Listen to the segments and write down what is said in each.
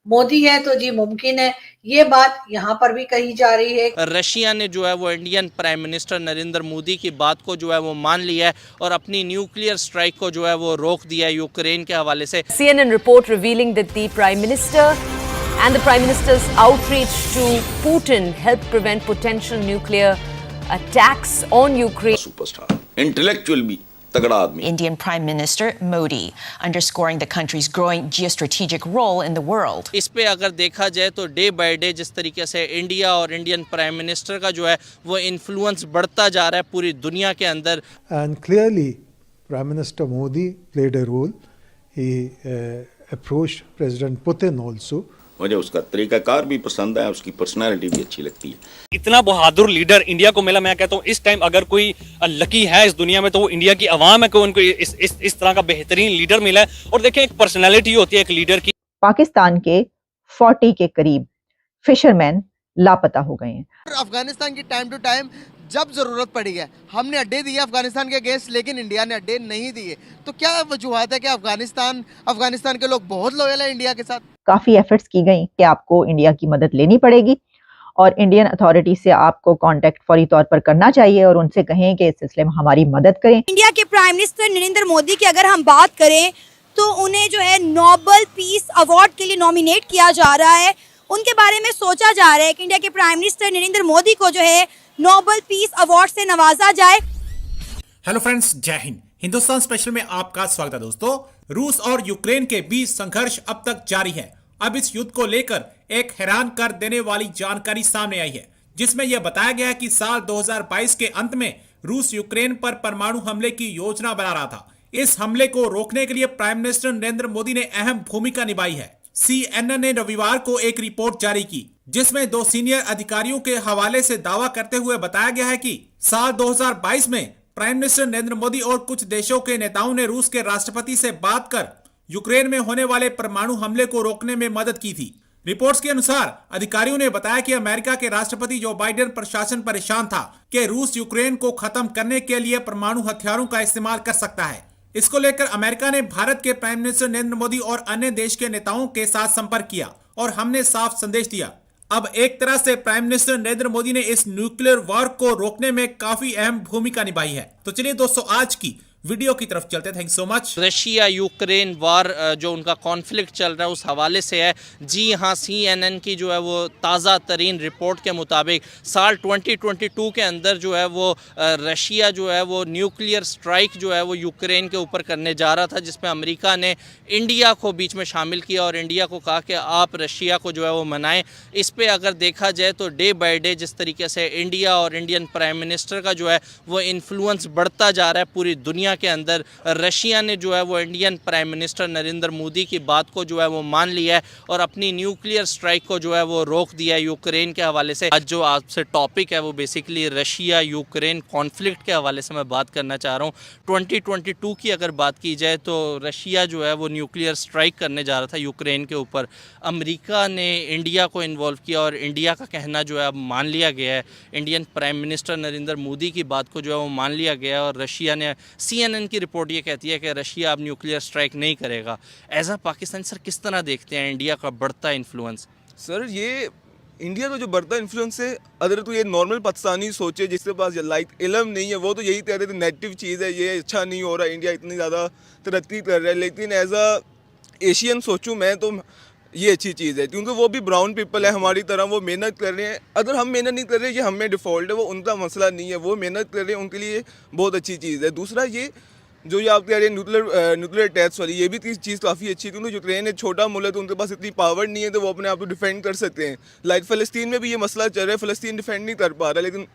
मोदी है तो जी मुमकिन है। ये बात यहाँ पर भी कही जा रही है। रशिया ने जो है वो Indian prime minister Narendra Modi की बात को जो है वो मान लिया है और अपनी न्यूक्लियर स्ट्राइक को जो है वो रोक दिया है यूक्रेन के हवाले से। CNN report revealing that the Prime Minister and the Prime Minister's outreach to Putin helped prevent potential nuclear attacks on Ukraine. Superstar, intellectual भी तगड़ा आदमी। Indian Prime Minister Modi, underscoring the country's growing geostrategic role in the world. इस पे अगर देखा जाए तो day by day जिस तरीके से इंडिया और इंडियन प्राइम मिनिस्टर का जो है वो इन्फ्लुएंस बढ़ता जा रहा है पूरी दुनिया के अंदर। And clearly, Prime Minister Modi played a role. He approached President Putin also. मुझे उसका तरीकाकार भी पसंद है, उसकी पर्सनालिटी भी अच्छी लगती है। इतना बहादुर लीडर इंडिया को मिला। मैं कहता हूँ इस टाइम अगर कोई लकी है इस दुनिया में तो वो इंडिया की आवाम है कि उनको इस तरह का बेहतरीन लीडर मिला है। और देखें, एक पर्सनैलिटी होती है एक लीडर की। पाकिस्तान के 40 के करीब फिशरमैन लापता हो गए हैं। अफगानिस्तान की टाइम टू टाइम जब जरूरत पड़ी है हमने अड्डे दिए अफगानिस्तान के अगेंस्ट, लेकिन इंडिया ने अड्डे नहीं दिए। तो क्या वजूहत है कि अफगानिस्तान के लोग बहुत लॉयल है इंडिया के साथ? काफी एफर्ट्स की गई कि आपको इंडिया की मदद लेनी पड़ेगी और इंडियन अथॉरिटी से आपको कांटेक्ट फौरी तौर पर करना चाहिए और उनसे कहें कि इस सिलसिले में हमारी मदद करें। इंडिया के प्राइम मिनिस्टर नरेंद्र मोदी की अगर हम बात करें तो उन्हें जो है नोबेल पीस अवार्ड के लिए नॉमिनेट किया जा रहा है। उनके बारे में सोचा जा रहा है कि इंडिया के प्राइम मिनिस्टर नरेंद्र मोदी को जो है नोबेल पीस अवार्ड से नवाजा जाए। हेलो फ्रेंड्स, जय हिंद। हिंदुस्तान स्पेशल में आपका स्वागत है। दोस्तों, रूस और यूक्रेन के बीच संघर्ष अब तक जारी है। अब इस युद्ध को लेकर एक हैरान कर देने वाली जानकारी सामने आई है, जिसमें यह बताया गया है कि साल 2022 के अंत में रूस यूक्रेन पर परमाणु हमले की योजना बना रहा था। इस हमले को रोकने के लिए प्राइम मिनिस्टर नरेंद्र मोदी ने अहम भूमिका निभाई है। CNN ने रविवार को एक रिपोर्ट जारी की, जिसमें 2 सीनियर अधिकारियों के हवाले से दावा करते हुए बताया गया है कि साल 2022 में प्राइम मिनिस्टर नरेंद्र मोदी और कुछ देशों के नेताओं ने रूस के राष्ट्रपति से बात कर यूक्रेन में होने वाले परमाणु हमले को रोकने में मदद की थी। रिपोर्ट्स के अनुसार अधिकारियों ने बताया कि अमेरिका के राष्ट्रपति जो बाइडेन प्रशासन परेशान था कि रूस यूक्रेन को खत्म करने के लिए परमाणु हथियारों का इस्तेमाल कर सकता है। इसको लेकर अमेरिका ने भारत के प्राइम मिनिस्टर नरेंद्र मोदी और अन्य देश के नेताओं के साथ संपर्क किया और हमने साफ संदेश दिया। अब एक तरह से प्राइम मिनिस्टर नरेंद्र मोदी ने इस न्यूक्लियर वॉर को रोकने में काफी अहम भूमिका निभाई है। तो चलिए दोस्तों, आज की वीडियो की तरफ चलते हैं। Thank so much. Russia Ukraine वार जो उनका कॉन्फ्लिक्ट चल रहा है उस हवाले से है। जी हाँ, CNN की जो है वो ताज़ा तरीन रिपोर्ट के मुताबिक साल 2022 के अंदर जो है वो रशिया जो है वो न्यूक्लियर स्ट्राइक जो है वो यूक्रेन के ऊपर करने जा रहा था, जिसमें अमेरिका ने इंडिया को बीच में शामिल किया और इंडिया को कहा कि आप रशिया को जो है वो मनाएं। इस पे अगर देखा जाए तो डे बाय डे जिस तरीके से इंडिया और इंडियन प्राइम मिनिस्टर का जो है वो इन्फ्लुएंस बढ़ता जा रहा है पूरी दुनिया के अंदर, रशिया ने जो है वो Indian prime minister Narendra Modi की बात को जो है वो मान लिया है और अपनी न्यूक्लियर स्ट्राइक को जो है वो रोक दिया है यूक्रेन के हवाले से। आज जो आपसे टॉपिक है वो बेसिकली रशिया यूक्रेन कॉन्फ्लिक्ट के हवाले से मैं बात करना चाह रहा हूँ। 2022 की अगर बात की जाए तो रशिया जो है वो न्यूक्लियर स्ट्राइक करने जा रहा था यूक्रेन के ऊपर। अमेरिका ने इंडिया को इन्वॉल्व किया और इंडिया का कहना जो है अब मान लिया गया है। Indian prime minister Narendra Modi की बात को जो है वो मान लिया गया और रशिया ने CNN की रिपोर्ट ये कहती है कि रशिया अब न्यूक्लियर स्ट्राइक नहीं करेगा। एज अ पाकिस्तान सर किस तरह देखते हैं इंडिया का बढ़ता इन्फ्लुएंस? सर, ये इंडिया का जो बढ़ता इन्फ्लुएंस है, अगर तो ये नॉर्मल पाकिस्तानी सोचे जिसके पास लाइक इल्म नहीं है, वो तो यही कहते थे नेगेटिव चीज़ है, ये अच्छा नहीं हो रहा, इंडिया इतनी ज़्यादा तरक्की कर रहा है। लेकिन एज अ एशियन सोचूं मैं तो ये अच्छी चीज़ है, क्योंकि वो भी ब्राउन पीपल है हमारी तरह, वो मेहनत कर रहे हैं। अगर हम मेहनत नहीं कर रहे, ये हमें डिफ़ॉल्ट है, वो उनका मसला नहीं है। वो मेहनत कर रहे हैं, उनके लिए बहुत अच्छी चीज़ है। दूसरा ये जो ये आप कह रहे हैं न्यूक्लियर अटैक्स वाली, ये भी चीज़ काफ़ी अच्छी है, क्योंकि यूक्रेन एक छोटा मुल्क है तो उनके पास इतनी पावर नहीं है तो वो अपने आप को डिफेंड कर सकते हैं। लाइक फ़लस्तीन में भी ये मसला चल रहा है, फ़लस्तीन डिफेंड नहीं कर पा रहा, लेकिन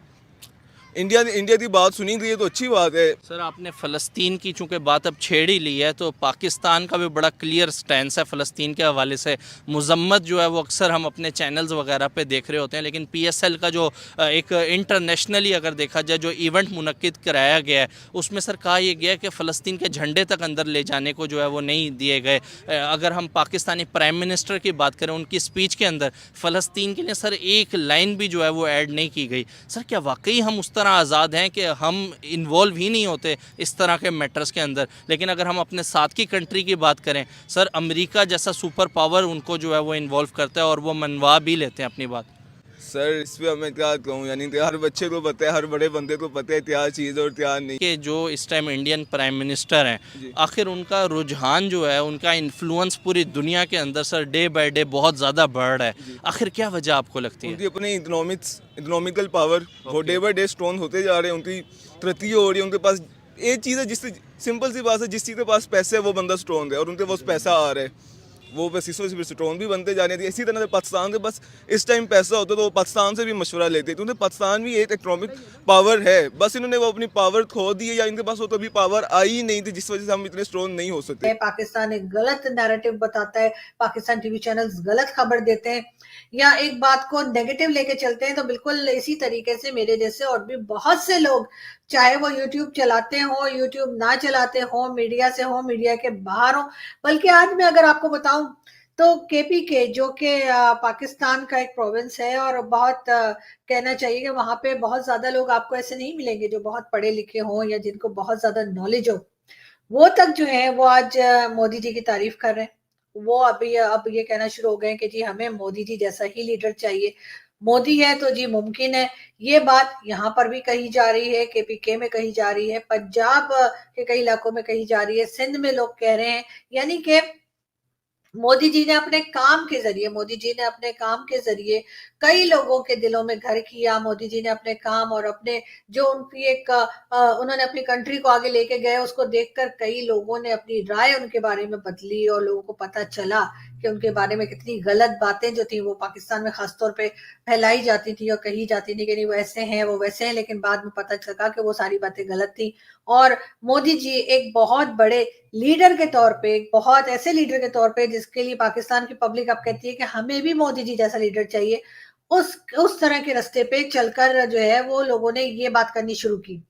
इंडिया की बात सुनी गई है तो अच्छी बात है। सर, आपने फ़लस्तीन की चूँकि बात अब छेड़ ही ली है तो पाकिस्तान का भी बड़ा क्लियर स्टैंस है फ़लस्तीन के हवाले से। मजम्मत जो है वो अक्सर हम अपने चैनल्स वगैरह पे देख रहे होते हैं, लेकिन PSL का जो एक इंटरनेशनली अगर देखा जाए जो इवेंट मुनक्किद कराया गया है उसमें सर कहा यह गया कि फ़लस्तीन के झंडे तक अंदर ले जाने को जो है वो नहीं दिए गए। अगर हम पाकिस्तानी प्राइम मिनिस्टर की बात करें, उनकी स्पीच के अंदर फ़लस्तीन के लिए सर एक लाइन भी जो है वो ऐड नहीं की गई। सर, क्या वाकई हम उस तरह तरह आज़ाद हैं कि हम इन्वॉल्व ही नहीं होते इस तरह के मैटर्स के अंदर। लेकिन अगर हम अपने साथ की कंट्री की बात करें सर, अमेरिका जैसा सुपर पावर उनको जो है वो इन्वॉल्व करता है और वो मनवा भी लेते हैं अपनी बात। सर इस पर मैं क्या कहूँ, यानी कि हर बच्चे को पता है, हर बड़े बंदे को पता है क्या चीज़ और क्या नहीं। कि जो इस टाइम इंडियन प्राइम मिनिस्टर हैं, आखिर उनका रुझान जो है, उनका इन्फ्लुएंस पूरी दुनिया के अंदर सर डे बाय डे बहुत ज़्यादा बढ़ रहा है। आखिर क्या वजह आपको लगती है? उनकी अपनी इकोनॉमिकल पावर वो डे बाय डे स्ट्रॉन्ग होते जा रहे हैं, उनकी तरक्की हो रही है। उनके पास एक चीज़ है, जिससे सिंपल सी बात है, जिस चीज़ के पास पैसे है वो बंदा स्ट्रॉन्ग है और उनके पास पैसा आ रहा है, वो बस इस वजह से स्ट्रॉन्ग भी बनते जा रहे थे। इसी तरह से पाकिस्तान के बस इस टाइम पैसा होता तो वो पाकिस्तान से भी मशवरा लेते, क्योंकि पाकिस्तान भी एक इकोनॉमिक पावर है, बस इन्होंने वो अपनी पावर खो दी है, या इनके पास वो तो अभी पावर आई नहीं थी, जिस वजह से हम इतने स्ट्रॉन्ग नहीं हो सकते। पाकिस्तान एक गलत नैरेटिव बताता है, पाकिस्तान टीवी चैनल्स गलत खबर देते हैं या एक बात को नेगेटिव लेके चलते हैं। तो बिल्कुल इसी तरीके से मेरे जैसे और भी बहुत से लोग, चाहे वो यूट्यूब चलाते हो, यूट्यूब ना चलाते हो, मीडिया से हो, मीडिया के बाहर हो, बल्कि आज मैं अगर आपको बताऊं तो KPK जो कि पाकिस्तान का एक प्रोविंस है और बहुत कहना चाहिए कि वहां पे बहुत ज्यादा लोग आपको ऐसे नहीं मिलेंगे जो बहुत पढ़े लिखे हों या जिनको बहुत ज्यादा नॉलेज हो, वो तक जो है वो आज मोदी जी की तारीफ कर रहे हैं। वो अब ये कहना शुरू हो गए कि जी हमें मोदी जी जैसा ही लीडर चाहिए, मोदी है तो जी मुमकिन है। ये बात यहाँ पर भी कही जा रही है, KPK में कही जा रही है, पंजाब के कई इलाकों में कही जा रही है, सिंध में लोग कह रहे हैं। यानी कि मोदी जी ने अपने काम के जरिए कई लोगों के दिलों में घर किया। मोदी जी ने अपने काम और अपने जो उनकी एक उन्होंने अपनी कंट्री को आगे लेके गए, उसको देखकर कई लोगों ने अपनी राय उनके बारे में बदली और लोगों को पता चला कि उनके बारे में कितनी गलत बातें जो थी वो पाकिस्तान में खासतौर पे फैलाई जाती थी और कही जाती थी कि नहीं वो ऐसे हैं, वो वैसे हैं, लेकिन बाद में पता चला कि वो सारी बातें गलत थी। और मोदी जी एक बहुत बड़े लीडर के तौर पे, एक बहुत ऐसे लीडर के तौर पे जिसके लिए पाकिस्तान की पब्लिक अब कहती है कि हमें भी मोदी जी जैसा लीडर चाहिए, उस तरह के रास्ते पे चलकर जो है वो लोगों ने ये बात करनी शुरू की।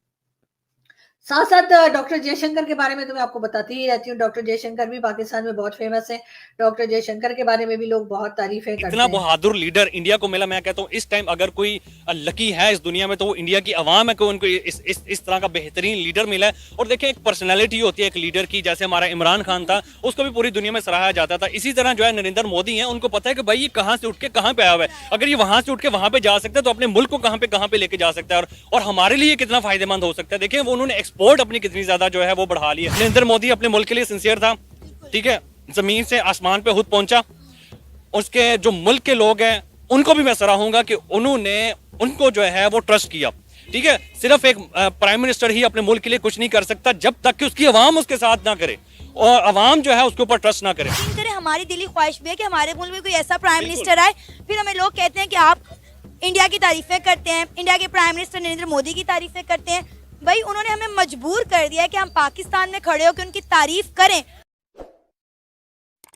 साथ साथ डॉक्टर जयशंकर के बारे में तो मैं आपको बताती ही रहती हूँ, डॉक्टर जयशंकर भी पाकिस्तान में बहुत फेमस है। डॉक्टर जयशंकर के बारे में भी लोग बहुत तारीफें करते हैं। इतना बहादुर लीडर इंडिया को मिला। मैं कहता हूँ इस टाइम अगर कोई लकी है इस दुनिया में तो वो इंडिया की आवाम है कि उनको इस तरह का बेहतरीन लीडर मिला है। और देखें, एक पर्सनैलिटी होती है एक लीडर की, जैसे हमारा इमरान खान था, उसको भी पूरी दुनिया में सराहा जाता था। इसी तरह जो है नरेंद्र मोदी है, उनको पता है कि भाई ये कहाँ से उठ के कहाँ पे आया हुआ है। अगर ये वहां से उठ के वहां पे जा सकता है तो अपने मुल्क को कहाँ पे लेके जा सकता है और हमारे लिए कितना फायदेमंद हो सकता है। देखें, वो उन्होंने एक्सपोर्ट अपनी कितनी ज्यादा जो है वो बढ़ा लिया। नरेंद्र मोदी अपने मुल्क के लिए सिंसियर था, ठीक है, जमीन से आसमान पे खुद पहुंचा। उसके जो मुल्क के लोग हैं उनको भी मैं सराहूंगा कि उन्होंने उनको जो है वो ट्रस्ट किया, ठीक है। सिर्फ एक प्राइम मिनिस्टर ही अपने मुल्क के लिए कुछ नहीं कर सकता जब तक कि उसकी आवाम उसके साथ ना करे और आवाम जो है उसके ऊपर ट्रस्ट ना करे। हमारी दिली ख्वाहिश भी है कि हमारे मुल्क में कोई ऐसा प्राइम मिनिस्टर आए, फिर हमें लोग कहते हैं कि आप इंडिया की तारीफें करते हैं, इंडिया के प्राइम मिनिस्टर नरेंद्र मोदी की तारीफें करते हैं। भाई उन्होंने हमें मजबूर कर दिया है कि हम पाकिस्तान में खड़े होकर उनकी तारीफ करें